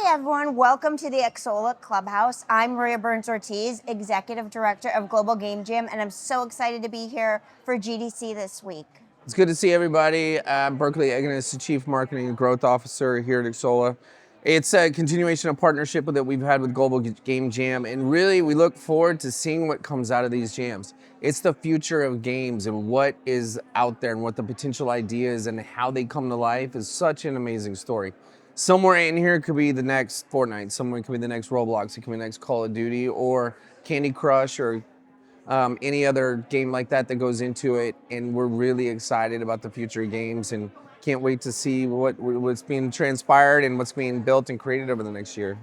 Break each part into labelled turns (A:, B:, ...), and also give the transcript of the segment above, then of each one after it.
A: everyone, welcome to the Xsolla Clubhouse. I'm Maria Burns-Ortiz, Executive Director of Global Game Jam, and I'm so excited to be here for GDC this week.
B: It's good to see everybody. I'm Berkley, Egenes, the Chief Marketing and Growth Officer here at Xsolla. It's a continuation of partnership that we've had with Global Game Jam, and really we look forward to seeing what comes out of these jams. It's the future of games and what is out there and what the potential ideas and how they come to life is such an amazing story. Somewhere in here could be the next Fortnite, somewhere could be the next Roblox, it could be the next Call of Duty or Candy Crush or any other game like that goes into it, and we're really excited about the future of games and can't wait to see what's being transpired and what's being built and created over the next year.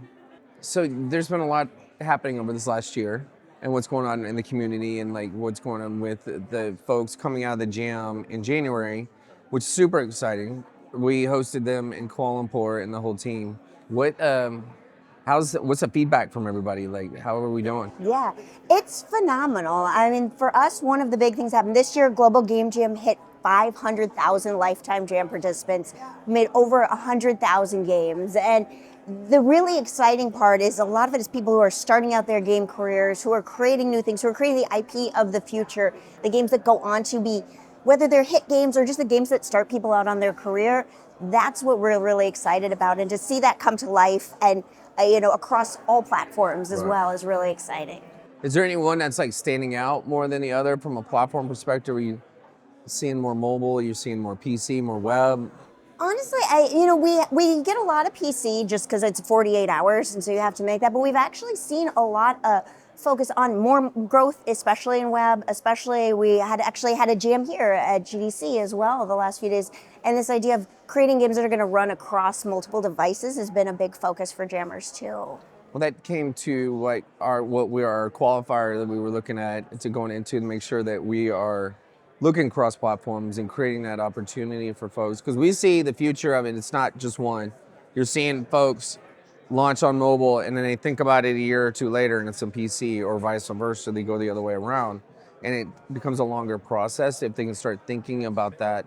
B: So there's been a lot happening over this last year and what's going on in the community and like what's going on with the folks coming out of the jam in January, which is super exciting. We hosted them in Kuala Lumpur and the whole team. What's the feedback from everybody? Like, how are we doing?
A: Yeah, it's phenomenal. I mean, for us, one of the big things happened this year. Global Game Jam hit 500,000 lifetime jam participants, made over 100,000 games. And the really exciting part is a lot of it is people who are starting out their game careers, who are creating new things, who are creating the IP of the future, the games that go on to be, whether they're hit games or just the games that start people out on their career. That's what we're really excited about. And to see that come to life and across all platforms as well is really exciting.
B: Is there anyone that's like standing out more than the other from a platform perspective? Are you seeing more mobile? Are you seeing more PC, more web?
A: Honestly, we get a lot of PC just because it's 48 hours, and so you have to make that. But we've actually seen a lot of focus on more growth, especially in web. Especially, we had a jam here at GDC as well the last few days, and this idea of creating games that are going to run across multiple devices has been a big focus for jammers too.
B: Well, that came to like our qualifier that we were looking at to going into to make sure that we are looking cross platforms and creating that opportunity for folks, because we see the future of it. It's not just one. You're seeing folks launch on mobile and then they think about it a year or two later and it's on PC, or vice versa. They go the other way around, and it becomes a longer process if they can start thinking about that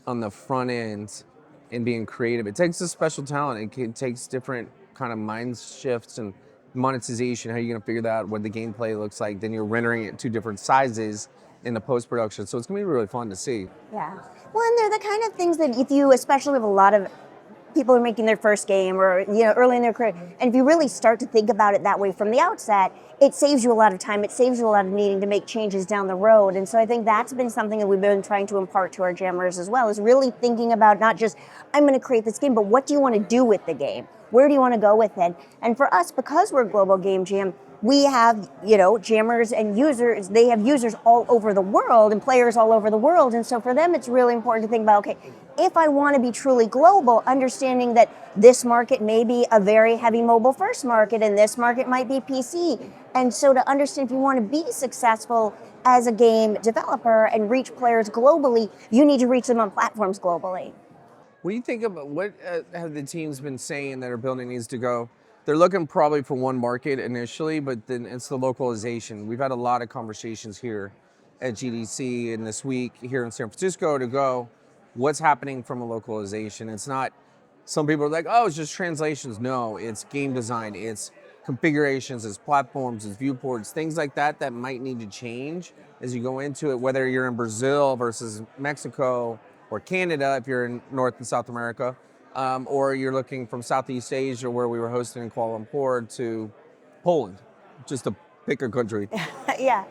B: on the front end and being creative. It takes a special talent. It takes different kind of mind shifts and monetization. How are you going to figure that out? What the gameplay looks like? Then you're rendering it to different sizes in the post-production. So it's going to be really fun to see.
A: Yeah. Well, and they're the kind of things that if you, especially with a lot of people who are making their first game or early in their career, and if you really start to think about it that way from the outset, it saves you a lot of time. It saves you a lot of needing to make changes down the road. And so I think that's been something that we've been trying to impart to our jammers as well, is really thinking about not just, I'm going to create this game, but what do you want to do with the game? Where do you want to go with it? And for us, because we're Global Game Jam, we have, jammers and users. They have users all over the world and players all over the world. And so for them, it's really important to think about, okay, if I want to be truly global, understanding that this market may be a very heavy mobile first market and this market might be PC. And so to understand if you want to be successful as a game developer and reach players globally, you need to reach them on platforms globally.
B: What do you think about what have the teams been saying that are building these to go? They're looking probably for one market initially, but then it's the localization. We've had a lot of conversations here at GDC and this week here in San Francisco to go, what's happening from a localization? It's not, some people are like, oh, it's just translations. No, it's game design, it's configurations, it's platforms, it's viewports, things like that might need to change as you go into it, whether you're in Brazil versus Mexico or Canada if you're in North and South America. Or you're looking from Southeast Asia, where we were hosting in Kuala Lumpur, to Poland, just to pick a country.
A: Yeah.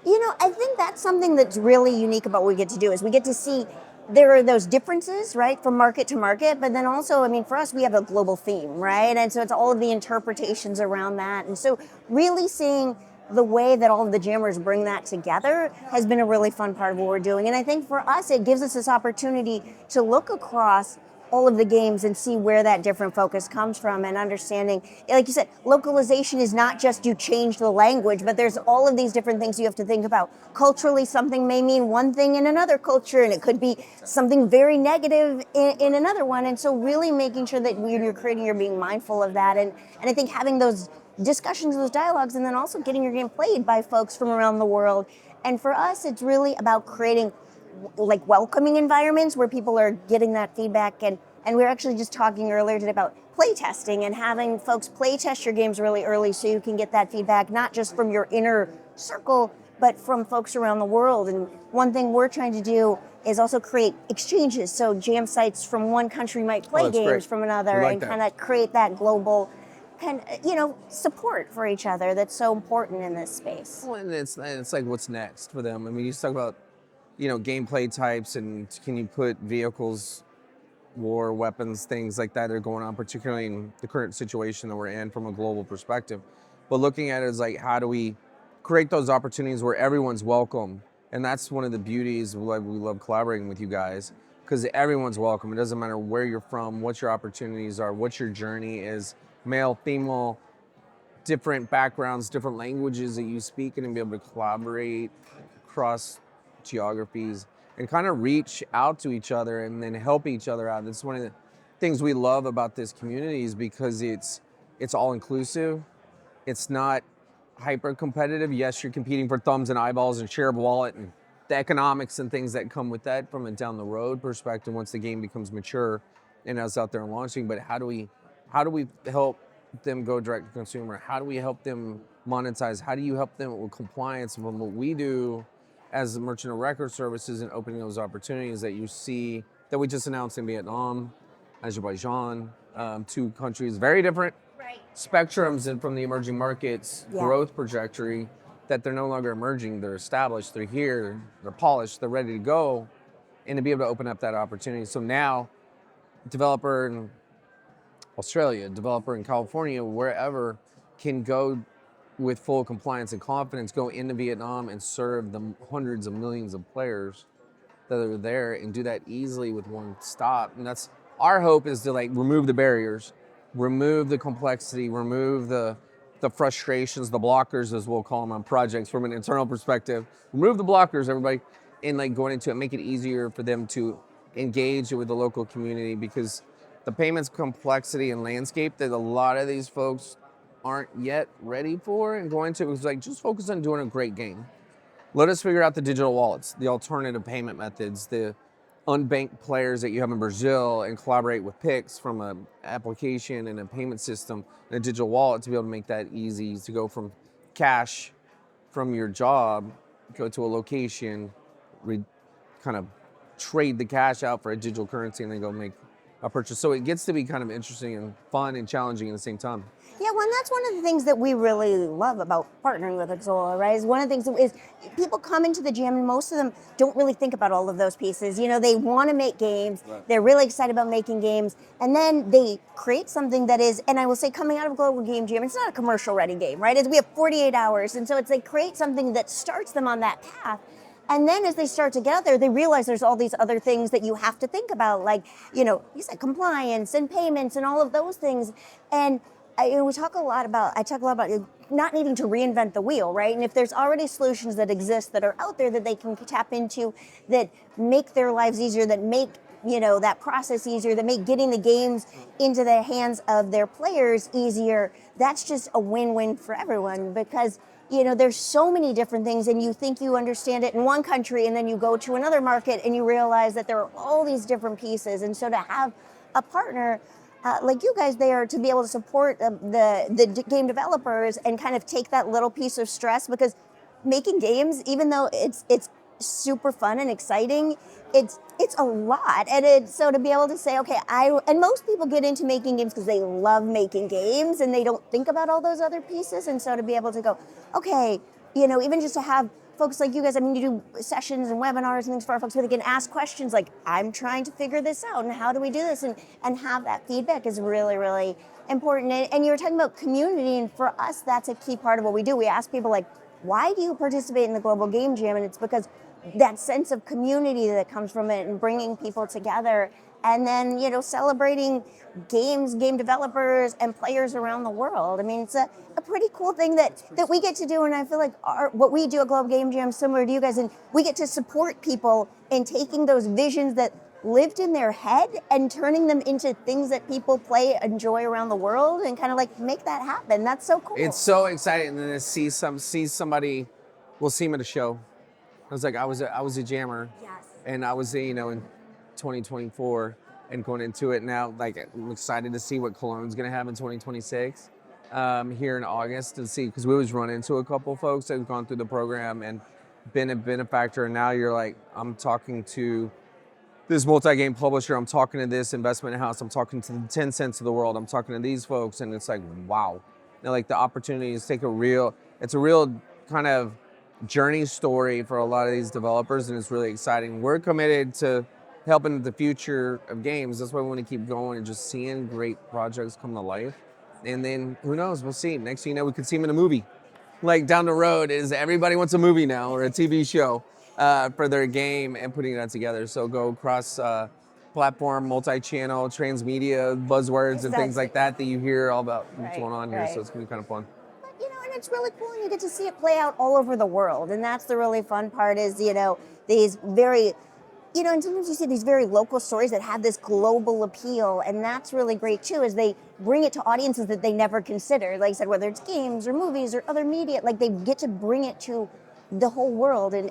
A: I think that's something that's really unique about what we get to do is we get to see there are those differences, right, from market to market, but then also, for us, we have a global theme, right? And so it's all of the interpretations around that. And so really seeing the way that all of the jammers bring that together has been a really fun part of what we're doing. And I think for us, it gives us this opportunity to look across all of the games and see where that different focus comes from, and understanding, like you said, localization is not just you change the language, but there's all of these different things you have to think about. Culturally, something may mean one thing in another culture, and it could be something very negative in another one. And so really making sure that when you're creating, you're being mindful of that. And I think having those discussions, those dialogues, and then also getting your game played by folks from around the world. And for us, it's really about creating like welcoming environments where people are getting that feedback and And we were actually just talking earlier today about play testing and having folks play test your games really early so you can get that feedback, not just from your inner circle, but from folks around the world. And one thing we're trying to do is also create exchanges. So jam sites from one country might play
B: that's
A: games
B: great.
A: from another,
B: We like
A: and
B: that.
A: kind of create that global support for each other that's so important in this space.
B: Well, and it's like, what's next for them? I mean, you talk about, gameplay types, and can you put vehicles, war, weapons, things like that are going on, particularly in the current situation that we're in from a global perspective. But looking at it as like, how do we create those opportunities where everyone's welcome? And that's one of the beauties of why we love collaborating with you guys, because everyone's welcome. It doesn't matter where you're from, what your opportunities are, what your journey is, male, female, different backgrounds, different languages that you speak, and be able to collaborate across geographies and kind of reach out to each other and then help each other out. That's one of the things we love about this community, is because it's all inclusive. It's not hyper competitive. Yes, you're competing for thumbs and eyeballs and share of wallet and the economics and things that come with that from a down the road perspective once the game becomes mature and us out there and launching. But how do we help them go direct to consumer? How do we help them monetize? How do you help them with compliance from what we do as a merchant of record services, and opening those opportunities that you see that we just announced in Vietnam, Azerbaijan, two countries, very different spectrums and from the emerging markets growth trajectory, that they're no longer emerging, they're established, they're here, they're polished, they're ready to go, and to be able to open up that opportunity. So now, developer in Australia, developer in California, wherever, can go with full compliance and confidence, go into Vietnam and serve the hundreds of millions of players that are there, and do that easily with one stop. And that's our hope, is to like remove the barriers, remove the complexity, remove the frustrations, the blockers, as we'll call them on projects from an internal perspective. Remove the blockers, everybody, and like going into it, make it easier for them to engage with the local community, because the payments complexity and landscape that a lot of these folks aren't yet ready for and going to, is like, just focus on doing a great game. Let us figure out the digital wallets, the alternative payment methods, the unbanked players that you have in Brazil, and collaborate with Pix from an application and a payment system and a digital wallet to be able to make that easy to go from cash from your job, go to a location, kind of trade the cash out for a digital currency, and then go make a purchase. So it gets to be kind of interesting and fun and challenging at the same time.
A: Yeah, well, and that's one of the things that we really love about partnering with Xsolla, right? Is one of the things that is, people come into the jam and most of them don't really think about all of those pieces. You know, they want to make games, they're really excited about making games, and then they create something that is, and I will say, coming out of Global Game Jam, it's not a commercial ready game, right? We have 48 hours, and so it's they create something that starts them on that path. And then as they start to get out there, they realize there's all these other things that you have to think about, like, you said compliance and payments and all of those things. And I talk a lot about not needing to reinvent the wheel, right? And if there's already solutions that exist that are out there that they can tap into, that make their lives easier, that make that process easier, that make getting the games into the hands of their players easier, that's just a win-win for everyone, because there's so many different things, and you think you understand it in one country, and then you go to another market and you realize that there are all these different pieces. And so to have a partner like you guys there to be able to support the game developers and kind of take that little piece of stress, because making games, even though it's super fun and exciting, it's a lot. And so to be able to say, okay, and most people get into making games because they love making games and they don't think about all those other pieces. And so to be able to go, okay, even just to have folks like you guys, I mean, you do sessions and webinars and things for our folks where they can ask questions like, I'm trying to figure this out and how do we do this? And have that feedback is really, really important. And you were talking about community, and for us, that's a key part of what we do. We ask people like, why do you participate in the Global Game Jam? And it's because that sense of community that comes from it, and bringing people together, and then celebrating game developers and players around the world. I mean, it's a pretty cool thing that we get to do, and I feel like what we do at Global Game Jam is similar to you guys, and we get to support people in taking those visions that lived in their head and turning them into things that people enjoy around the world, and kind of like make that happen. That's so cool.
B: It's so exciting to see somebody. We'll see him at a show. I was a jammer,
A: Yes.
B: and I was in 2024, and going into it now. Like, I'm excited to see what Cologne's going to have in 2026 here in August to see, because we always run into a couple folks that have gone through the program and been a benefactor. And now you're like, I'm talking to this multi-game publisher, I'm talking to this investment house, I'm talking to the 10 cents of the world, I'm talking to these folks, and it's like, wow. Now, like, the opportunity is it's a real kind of journey story for a lot of these developers, and it's really exciting. We're committed to helping the future of games. That's why we want to keep going and just seeing great projects come to life. And then, who knows, we'll see. Next thing you know, we could see them in a movie. Like, down the road is everybody wants a movie now or a TV show for their game and putting that together. So go cross platform, multi-channel, transmedia, buzzwords and things like that you hear all about what's going on here. So it's gonna be kind of fun.
A: But, and it's really cool, and you get to see it play out all over the world. And that's the really fun part is, these very, and sometimes you see these very local stories that have this global appeal, and that's really great too, is they bring it to audiences that they never considered. Like I said, whether it's games or movies or other media, like they get to bring it to the whole world and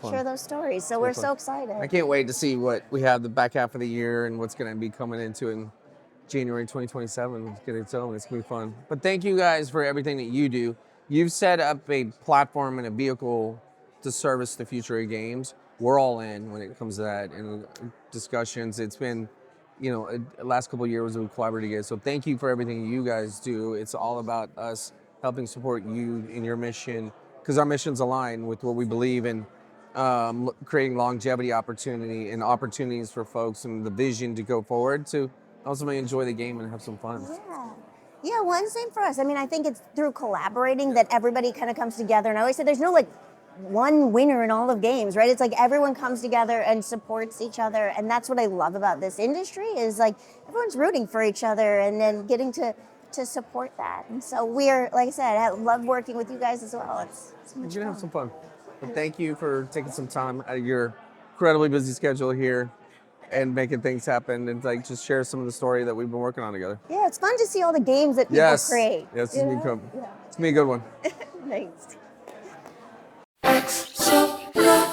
A: share those stories. So we're so excited.
B: I can't wait to see what we have the back half of the year and what's going to be coming into in January 2027. It's going to be fun. But thank you guys for everything that you do. You've set up a platform and a vehicle to service the future of games. We're all in when it comes to that and discussions. It's been, the last couple of years we've collaborated together. So thank you for everything you guys do. It's all about us helping support you in your mission, because our missions align with what we believe in, creating longevity opportunity and opportunities for folks and the vision to go forward to ultimately enjoy the game and have some fun.
A: Yeah, well, and same for us. I mean, I think it's through collaborating that everybody kind of comes together. And I always say there's no one winner in all of games, right? It's like everyone comes together and supports each other. And that's what I love about this industry is like everyone's rooting for each other and then getting to support that. And so we're, like I said, I love working with you guys as well. It's much
B: You're
A: fun.
B: gonna have some fun. But thank you for taking some time out of your incredibly busy schedule here and making things happen and just share some of the story that we've been working on together.
A: Yeah, it's fun to see all the games that people create.
B: Yes, it's gonna be a good one.
A: Thanks.
C: Xsolla.